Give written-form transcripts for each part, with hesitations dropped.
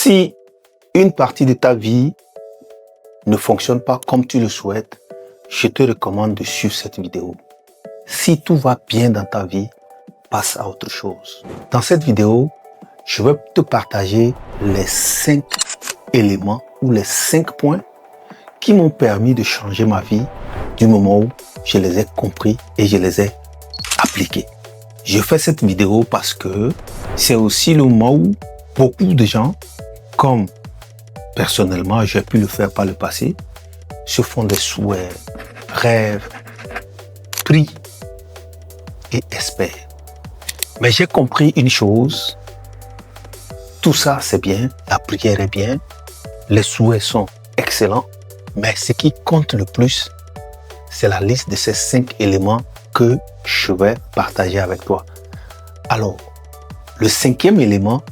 Si une partie de ta vie ne fonctionne pas comme tu le souhaites, je te recommande de suivre cette vidéo. Si tout va bien dans ta vie, passe à autre chose. Dans cette vidéo, je vais te partager les 5 éléments ou les 5 points qui m'ont permis de changer ma vie du moment où je les ai compris et je les ai appliqués. Je fais cette vidéo parce que c'est aussi le moment où beaucoup de gens, comme personnellement j'ai pu le faire par le passé, se font des souhaits, rêvent, prient et espèrent. Mais j'ai compris une chose, tout ça c'est bien, la prière est bien, les souhaits sont excellents, mais ce qui compte le plus, c'est la liste de ces 5 éléments que je vais partager avec toi. Alors, le 5e élément,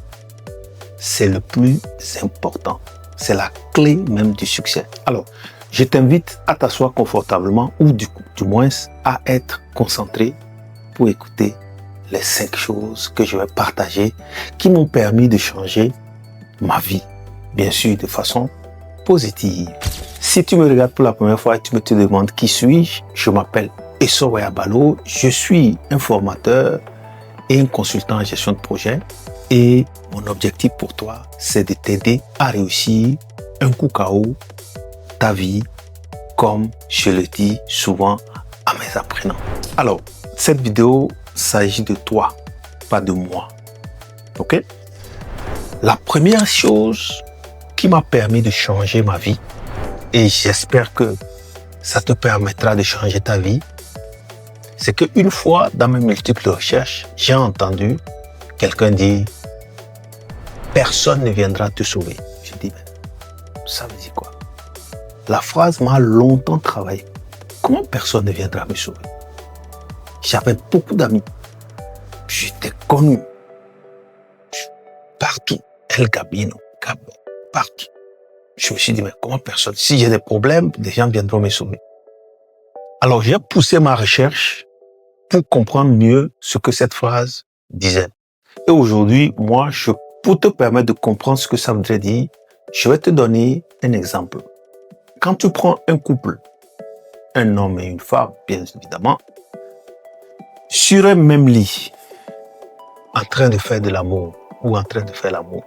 c'est le plus important. C'est la clé même du succès. Alors, je t'invite à t'asseoir confortablement ou du moins à être concentré pour écouter les 5 choses que je vais partager qui m'ont permis de changer ma vie, bien sûr de façon positive. Si tu me regardes pour la première fois et tu me te demandes qui suis-je, je m'appelle Essowe Abalo, je suis un formateur et un consultant en gestion de projet et mon objectif pour toi, c'est de t'aider à réussir un coup KO ta vie, comme je le dis souvent à mes apprenants. Alors, cette vidéo s'agit de toi, pas de moi. Ok? La première chose qui m'a permis de changer ma vie, et j'espère que ça te permettra de changer ta vie, c'est qu'une fois dans mes multiples recherches, j'ai entendu quelqu'un dire « Personne ne viendra te sauver ». Je dis « Ça veut dire quoi ?» La phrase m'a longtemps travaillé. Comment personne ne viendra me sauver? J'avais beaucoup d'amis. J'étais connu. Partout. El Gabino, Gabon, partout. Je me suis dit, mais comment personne? Si j'ai des problèmes, des gens viendront me sauver. Alors j'ai poussé ma recherche pour comprendre mieux ce que cette phrase disait. Et aujourd'hui, moi, pour te permettre de comprendre ce que ça voudrait dire, je vais te donner un exemple. Quand tu prends un couple, un homme et une femme, bien évidemment, sur un même lit, en train de faire de l'amour ou en train de faire l'amour,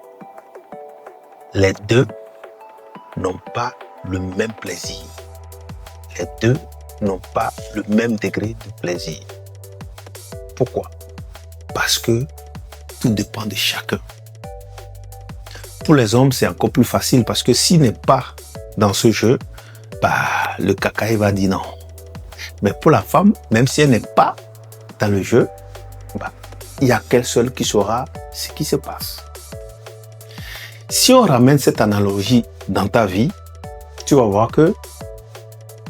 les deux n'ont pas le même plaisir. Les deux n'ont pas le même degré de plaisir. Pourquoi? Parce que tout dépend de chacun. Pour les hommes, c'est encore plus facile parce que s'il n'est pas dans ce jeu, le caca va dire non. Mais pour la femme, même si elle n'est pas dans le jeu, il n'y a qu'elle seule qui saura ce qui se passe. Si on ramène cette analogie dans ta vie, tu vas voir que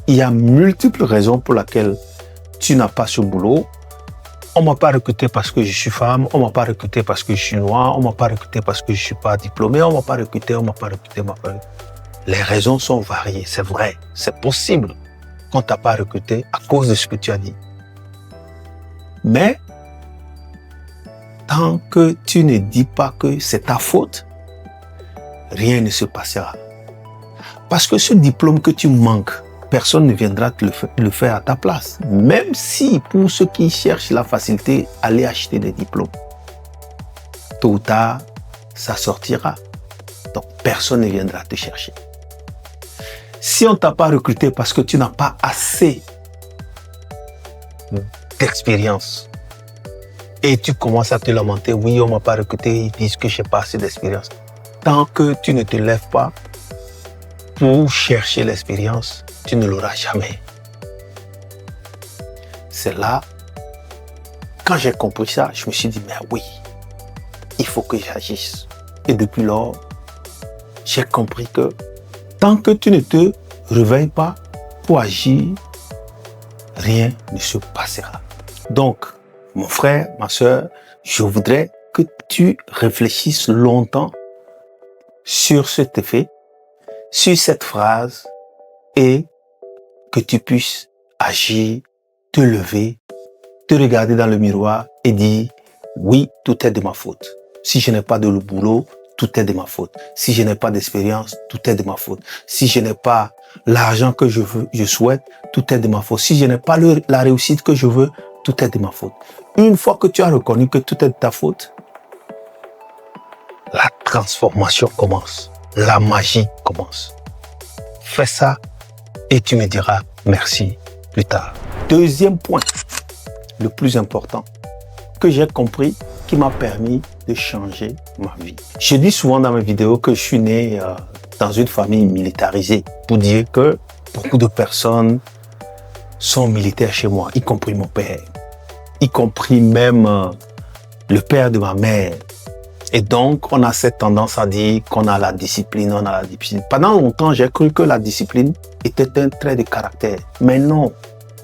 il y a multiples raisons pour lesquelles tu n'as pas ce boulot. On m'a pas recruté parce que je suis femme, on m'a pas recruté parce que je suis noir, on m'a pas recruté parce que je suis pas diplômé, on m'a pas recruté. Les raisons sont variées, c'est vrai, c'est possible qu'on t'a pas recruté à cause de ce que tu as dit. Mais tant que tu ne dis pas que c'est ta faute, rien ne se passera. Parce que ce diplôme que tu manques, personne ne viendra te le faire à ta place. Même si pour ceux qui cherchent la facilité, aller acheter des diplômes. Tôt ou tard, ça sortira. Donc personne ne viendra te chercher. Si on ne t'a pas recruté parce que tu n'as pas assez d'expérience et tu commences à te lamenter, oui, on ne m'a pas recruté, ils disent que je n'ai pas assez d'expérience. Tant que tu ne te lèves pas pour chercher l'expérience, tu ne l'auras jamais. C'est là, quand j'ai compris ça, je me suis dit, mais oui, il faut que j'agisse. Et depuis lors, j'ai compris que tant que tu ne te réveilles pas pour agir, rien ne se passera. Donc, mon frère, ma soeur, je voudrais que tu réfléchisses longtemps sur cet effet, sur cette phrase et que tu puisses agir, te lever, te regarder dans le miroir et dire « Oui, tout est de ma faute. Si je n'ai pas de boulot, tout est de ma faute. Si je n'ai pas d'expérience, tout est de ma faute. Si je n'ai pas l'argent que je souhaite, tout est de ma faute. Si je n'ai pas la réussite que je veux, tout est de ma faute. Une fois que tu as reconnu que tout est de ta faute, la transformation commence. La magie commence. Fais ça et tu me diras merci plus tard. Deuxième point, le plus important, que j'ai compris, qui m'a permis de changer ma vie. Je dis souvent dans mes vidéos que je suis né dans une famille militarisée, pour dire que beaucoup de personnes sont militaires chez moi, y compris mon père, y compris même le père de ma mère. Et donc, on a cette tendance à dire qu'on a la discipline, on a la discipline. Pendant longtemps, j'ai cru que la discipline était un trait de caractère. Mais non,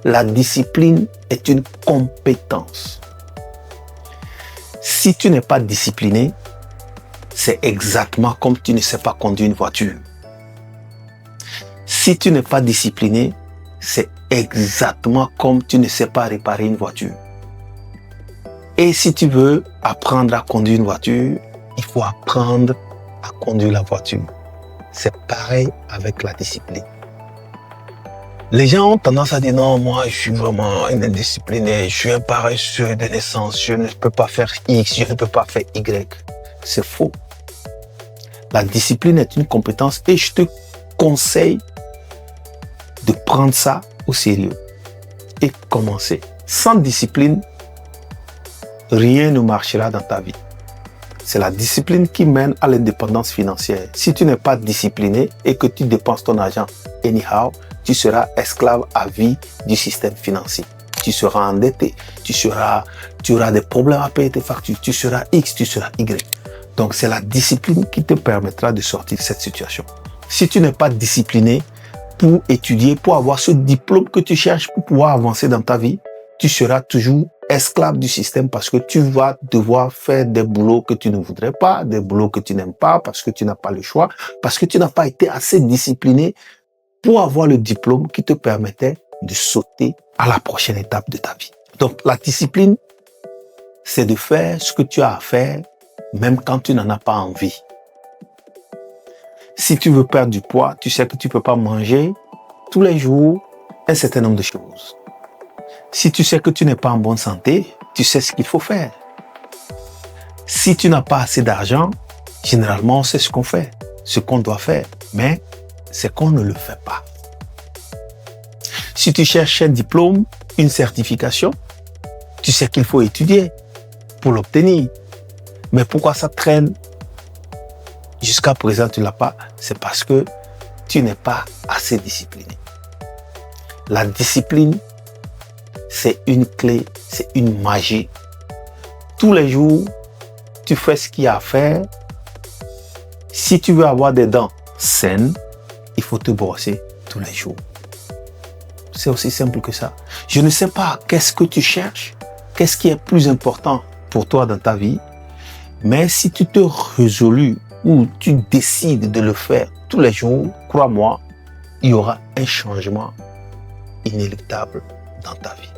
la discipline est une compétence. Si tu n'es pas discipliné, c'est exactement comme tu ne sais pas conduire une voiture. Si tu n'es pas discipliné, c'est exactement comme tu ne sais pas réparer une voiture. Et si tu veux apprendre à conduire une voiture, il faut apprendre à conduire la voiture. C'est pareil avec la discipline. Les gens ont tendance à dire non, moi je suis vraiment indiscipliné, je suis un paresseux de naissance, je ne peux pas faire X, je ne peux pas faire Y. C'est faux. La discipline est une compétence et je te conseille de prendre ça au sérieux et commencer. Sans discipline, rien ne marchera dans ta vie. C'est la discipline qui mène à l'indépendance financière. Si tu n'es pas discipliné et que tu dépenses ton argent anyhow, tu seras esclave à vie du système financier. Tu seras endetté, tu auras des problèmes à payer tes factures, tu seras X, tu seras Y. Donc c'est la discipline qui te permettra de sortir de cette situation. Si tu n'es pas discipliné pour étudier, pour avoir ce diplôme que tu cherches pour pouvoir avancer dans ta vie, tu seras toujours esclave du système parce que tu vas devoir faire des boulots que tu ne voudrais pas, des boulots que tu n'aimes pas parce que tu n'as pas le choix, parce que tu n'as pas été assez discipliné pour avoir le diplôme qui te permettait de sauter à la prochaine étape de ta vie. Donc la discipline, c'est de faire ce que tu as à faire même quand tu n'en as pas envie. Si tu veux perdre du poids, tu sais que tu ne peux pas manger tous les jours un certain nombre de choses. Si tu sais que tu n'es pas en bonne santé, tu sais ce qu'il faut faire. Si tu n'as pas assez d'argent, généralement, on sait ce qu'on fait, ce qu'on doit faire, mais c'est qu'on ne le fait pas. Si tu cherches un diplôme, une certification, tu sais qu'il faut étudier pour l'obtenir. Mais pourquoi ça traîne? Jusqu'à présent, tu ne l'as pas. C'est parce que tu n'es pas assez discipliné. La discipline, c'est une clé, c'est une magie. Tous les jours, tu fais ce qu'il y a à faire. Si tu veux avoir des dents saines, il faut te brosser tous les jours. C'est aussi simple que ça. Je ne sais pas qu'est-ce que tu cherches, qu'est-ce qui est plus important pour toi dans ta vie, mais si tu te résolues ou tu décides de le faire tous les jours, crois-moi, il y aura un changement inéluctable dans ta vie.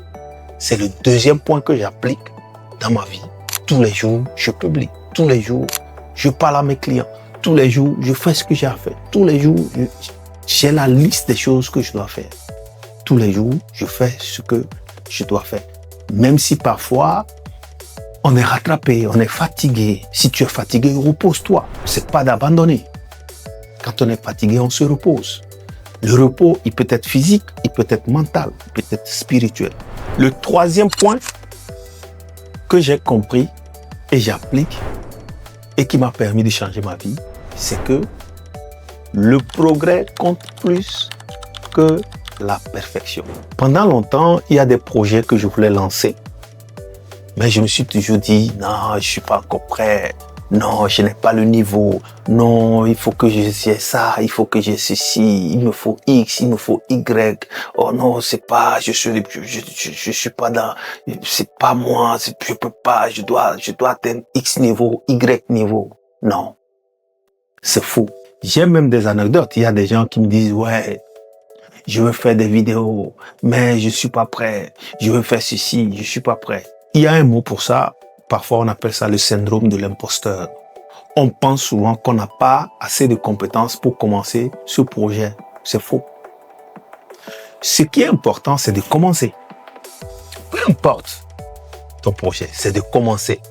C'est le deuxième point que j'applique dans ma vie. Tous les jours, je publie. Tous les jours, je parle à mes clients. Tous les jours, je fais ce que j'ai à faire. Tous les jours, j'ai la liste des choses que je dois faire. Tous les jours, je fais ce que je dois faire. Même si parfois, on est rattrapé, on est fatigué. Si tu es fatigué, repose-toi. C'est pas d'abandonner. Quand on est fatigué, on se repose. Le repos, il peut être physique, il peut être mental, il peut être spirituel. Le troisième point que j'ai compris et j'applique et qui m'a permis de changer ma vie, c'est que le progrès compte plus que la perfection. Pendant longtemps, il y a des projets que je voulais lancer. Mais je me suis toujours dit, non, je ne suis pas encore prêt. Non, je n'ai pas le niveau. Non, il faut que j'ai ça, il faut que j'ai ceci, il me faut X, il me faut Y. Oh non, c'est pas, je suis pas dans, c'est pas moi, je peux pas, je dois atteindre X niveau, Y niveau. Non. C'est fou. J'ai même des anecdotes. Il y a des gens qui me disent, ouais, je veux faire des vidéos, mais je suis pas prêt. Je veux faire ceci, je suis pas prêt. Il y a un mot pour ça. Parfois, on appelle ça le syndrome de l'imposteur. On pense souvent qu'on n'a pas assez de compétences pour commencer ce projet. C'est faux. Ce qui est important, c'est de commencer. Peu importe ton projet, c'est de commencer.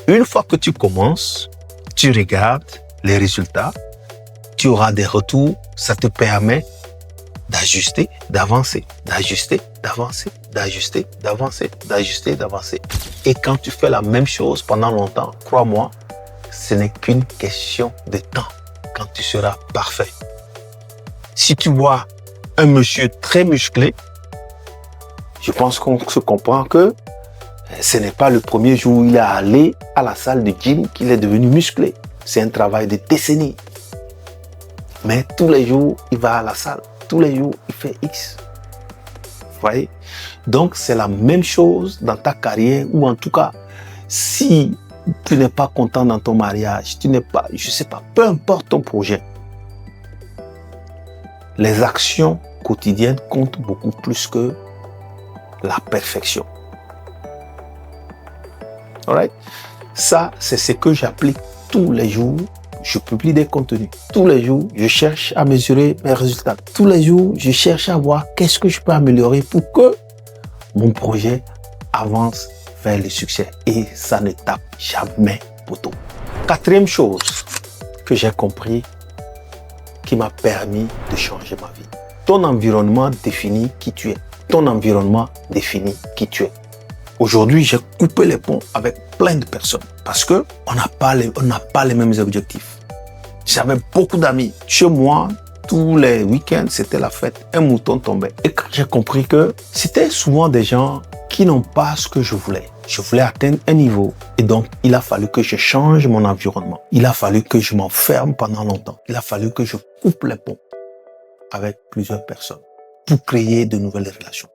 Une fois que tu commences, tu regardes les résultats, tu auras des retours, ça te permet d'ajuster, d'avancer, d'ajuster, d'avancer, d'ajuster, d'avancer, d'ajuster, d'avancer. Et quand tu fais la même chose pendant longtemps, crois-moi, ce n'est qu'une question de temps quand tu seras parfait. Si tu vois un monsieur très musclé, je pense qu'on se comprend que ce n'est pas le premier jour où il est allé à la salle de gym qu'il est devenu musclé. C'est un travail de décennies. Mais tous les jours, il va à la salle. Tous les jours, il fait X. Vous voyez? Donc, c'est la même chose dans ta carrière, ou en tout cas, si tu n'es pas content dans ton mariage, tu n'es pas, je sais pas, peu importe ton projet, les actions quotidiennes comptent beaucoup plus que la perfection. Alright? Ça, c'est ce que j'applique tous les jours. Je publie des contenus. Tous les jours, je cherche à mesurer mes résultats. Tous les jours, je cherche à voir qu'est-ce que je peux améliorer pour que mon projet avance vers le succès. Et ça ne tape jamais poteau. Quatrième chose que j'ai compris qui m'a permis de changer ma vie. Ton environnement définit qui tu es. Ton environnement définit qui tu es. Aujourd'hui, j'ai coupé les ponts avec plein de personnes parce que on n'a pas les mêmes objectifs. J'avais beaucoup d'amis. Chez moi, tous les week-ends, c'était la fête. Un mouton tombait. Et quand j'ai compris que c'était souvent des gens qui n'ont pas ce que je voulais. Je voulais atteindre un niveau. Et donc, il a fallu que je change mon environnement. Il a fallu que je m'enferme pendant longtemps. Il a fallu que je coupe les ponts avec plusieurs personnes pour créer de nouvelles relations.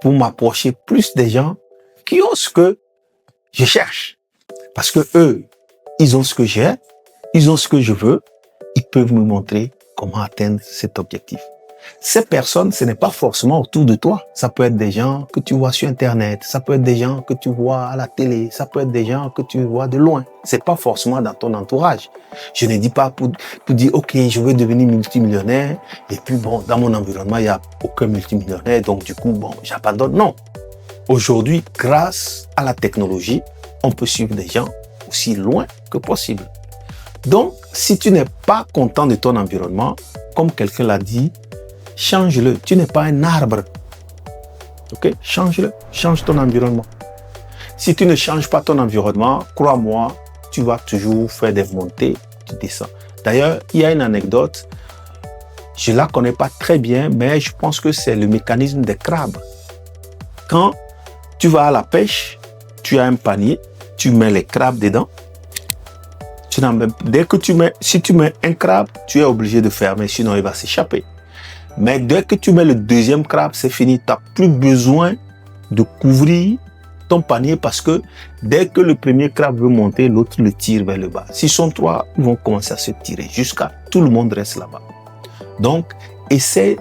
Pour m'approcher plus des gens qui ont ce que je cherche. Parce que eux, ils ont ce que j'ai, ils ont ce que je veux, ils peuvent me montrer comment atteindre cet objectif. Ces personnes, ce n'est pas forcément autour de toi. Ça peut être des gens que tu vois sur Internet, ça peut être des gens que tu vois à la télé, ça peut être des gens que tu vois de loin. C'est pas forcément dans ton entourage. Je ne dis pas pour dire, OK, je veux devenir multimillionnaire, et puis bon, dans mon environnement, il n'y a aucun multimillionnaire, donc du coup, bon, j'abandonne. Non. Aujourd'hui, grâce à la technologie, on peut suivre des gens aussi loin que possible. Donc, si tu n'es pas content de ton environnement, comme quelqu'un l'a dit, change-le. Tu n'es pas un arbre. Ok? Change-le. Change ton environnement. Si tu ne changes pas ton environnement, crois-moi, tu vas toujours faire des montées, tu descends. D'ailleurs, il y a une anecdote, je ne la connais pas très bien, mais je pense que c'est le mécanisme des crabes. Quand tu vas à la pêche, tu as un panier, tu mets les crabes dedans. Dès que si tu mets un crabe, tu es obligé de fermer, sinon il va s'échapper. Mais dès que tu mets le deuxième crabe, c'est fini. Tu n'as plus besoin de couvrir ton panier parce que dès que le premier crabe veut monter, l'autre le tire vers le bas. S'ils sont trois, ils vont commencer à se tirer jusqu'à tout le monde reste là-bas. Donc, essaie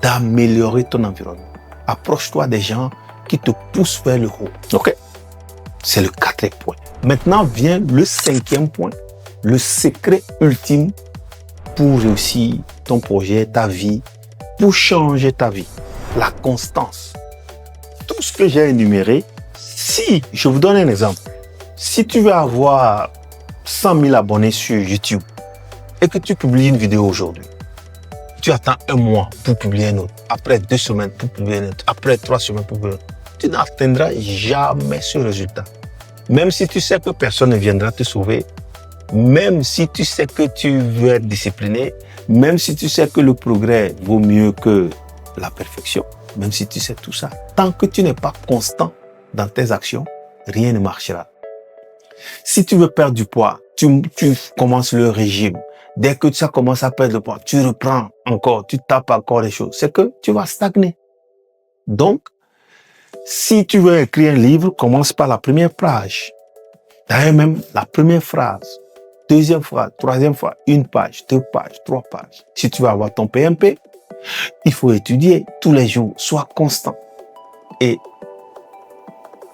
d'améliorer ton environnement. Approche-toi des gens qui te poussent vers le haut. Ok? C'est le quatrième point. Maintenant vient le cinquième point. Le secret ultime pour réussir ton projet, ta vie, pour changer ta vie. La constance. Tout ce que j'ai énuméré, si, je vous donne un exemple. Si tu veux avoir 100 000 abonnés sur YouTube et que tu publies une vidéo aujourd'hui, tu attends un mois pour publier une autre, après 2 semaines pour publier une autre, après 3 semaines pour publier une autre, tu n'atteindras jamais ce résultat. Même si tu sais que personne ne viendra te sauver, même si tu sais que tu veux être discipliné, même si tu sais que le progrès vaut mieux que la perfection, même si tu sais tout ça, tant que tu n'es pas constant dans tes actions, rien ne marchera. Si tu veux perdre du poids, tu commences le régime. Dès que ça commence à perdre du poids, tu reprends encore, tu tapes encore les choses. C'est que tu vas stagner. Donc, si tu veux écrire un livre, commence par la première page. D'ailleurs même la première phrase, deuxième phrase, troisième phrase, 1 page, 2 pages, 3 pages. Si tu veux avoir ton PMP, il faut étudier tous les jours, sois constant. Et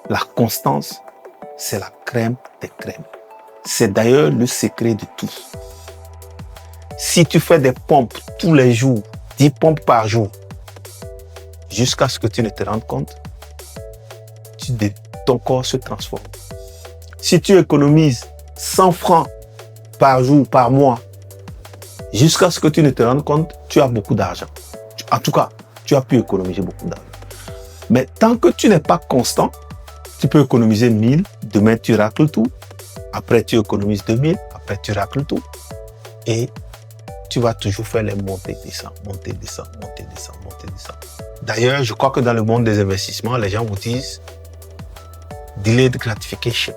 la constance, c'est la crème des crèmes. C'est d'ailleurs le secret de tout. Si tu fais des pompes tous les jours, 10 pompes par jour, jusqu'à ce que tu ne te rendes compte, ton corps se transforme. Si tu économises 100 francs par jour, par mois, jusqu'à ce que tu ne te rendes compte, tu as beaucoup d'argent. En tout cas, tu as pu économiser beaucoup d'argent. Mais tant que tu n'es pas constant, tu peux économiser 1000, demain tu racles tout, après tu économises 2000, après tu racles tout, et tu vas toujours faire les montées, descends, montées, descends, montées, descends, montées, descends. D'ailleurs, je crois que dans le monde des investissements, les gens vous disent delayed gratification.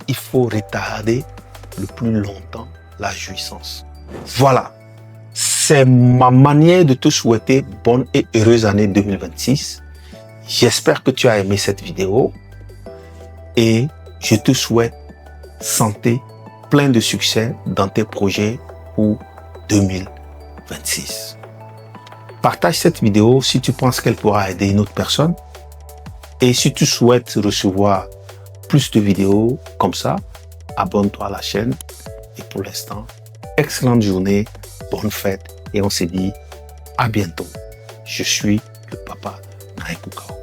Il faut retarder le plus longtemps la jouissance. Voilà, c'est ma manière de te souhaiter bonne et heureuse année 2026. J'espère que tu as aimé cette vidéo et je te souhaite santé, plein de succès dans tes projets pour 2026. Partage cette vidéo si tu penses qu'elle pourra aider une autre personne. Et si tu souhaites recevoir plus de vidéos comme ça, abonne-toi à la chaîne. Et pour l'instant, excellente journée, bonne fête et on se dit à bientôt. Je suis le papa Naïkoukao.